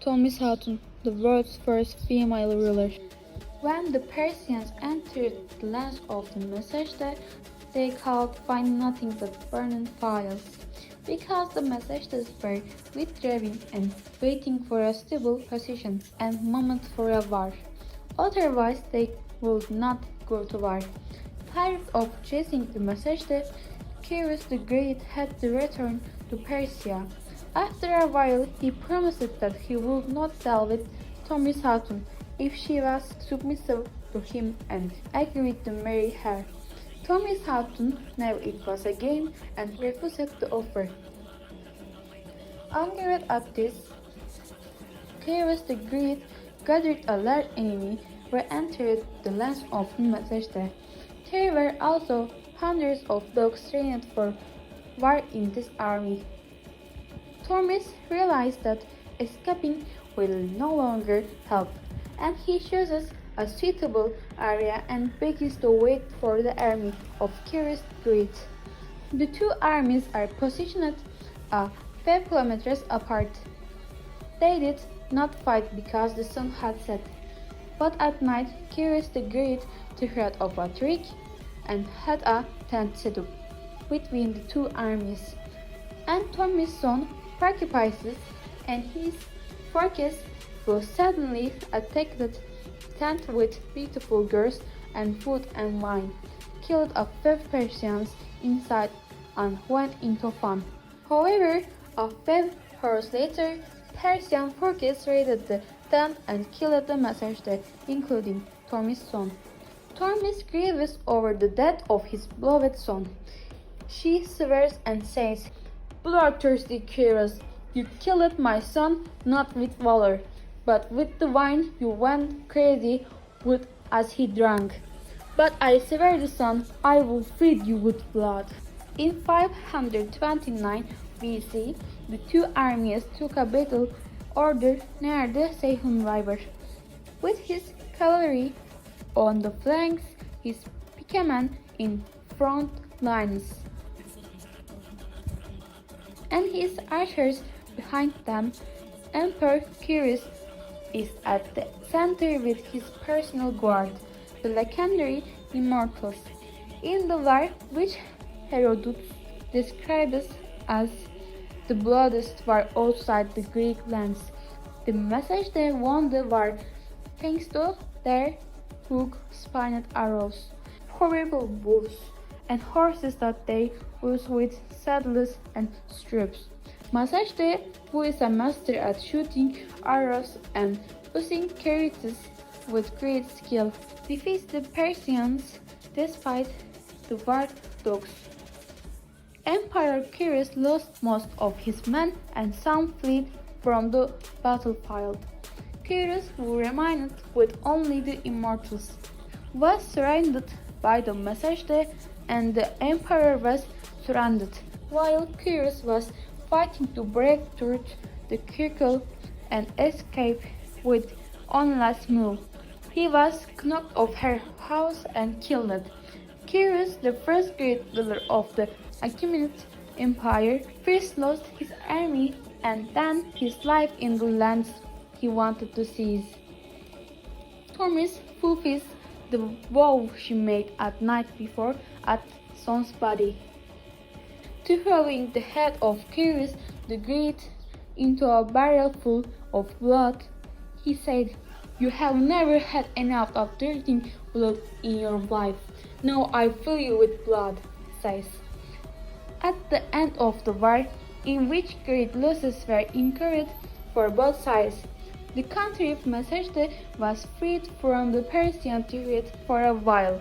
Tomris Hatun, the world's first female ruler. When the Persians entered the land of the messengers, they could find nothing but burning fires, because the messengers were withdrawing and waiting for a stable position and moment for a war. Otherwise, they would not go to war. Tired of chasing the messengers, Cyrus the Great had to return to Persia. After a while, he promised that he would not deal with Tomris Hatun if she was submissive to him and agreed to marry her. Tomris Hatun knew it was a game and refused the offer. Angered at this, Cyrus the Great gathered a large army who entered the lands of the messengers. There were also hundreds of dogs trained for war in this army. Tomris realized that escaping will no longer help, and he chooses a suitable area and begins to wait for the army of Cyrus the Great. The two armies are positioned 5 kilometers apart. They did not fight because the sun had set, but at night Cyrus the Great took out of a trick and had a tent set up between the two armies. And Tomris' son Perkipises and his forces will suddenly attack the tent with beautiful girls and food and wine, killed 5 Persians inside and went into fun. However, 5 hours later, Persian forces raided the tent and killed the messengers, including Tomris' son. Tomris grieves over the death of his beloved son. She swears and says, "Bloodthirsty Cyrus, you killed my son not with valor, but with the wine you went crazy with as he drank. But I swear the son, I will feed you with blood." In 529 BC, the two armies took a battle order near the Seyhun River. With his cavalry on the flanks, his pikemen in front lines, and his archers behind them. Emperor Cyrus is at the center with his personal guard, the legendary immortals. In the war, which Herodotus describes as the bloodiest war outside the Greek lands, the messengers won the war thanks to their hook-spined arrows, powerful bows, and horses that they use with saddles and stirrups. Masajde, who is a master at shooting arrows and using chariots with great skill, defeats the Persians despite the war dogs. Emperor Cyrus lost most of his men and some fled from the battlefield. Cyrus, who remained with only the immortals, was surrounded by the messengers, and the emperor was surrounded, while Cyrus was fighting to break through the circle and escape with one last move. He was knocked off her house and killed. Cyrus, the first great ruler of the Achaemenid Empire, first lost his army and then his life in the lands he wanted to seize. Tomris fulfills the vow she made at night before at son's body, throwing the head of Cyrus the Great into a barrel full of blood. He said, "You have never had enough of drinking blood in your life. Now I fill you with blood," says. At the end of the war, in which great losses were incurred for both sides, the country of Masajde was freed from the Persian period for a while.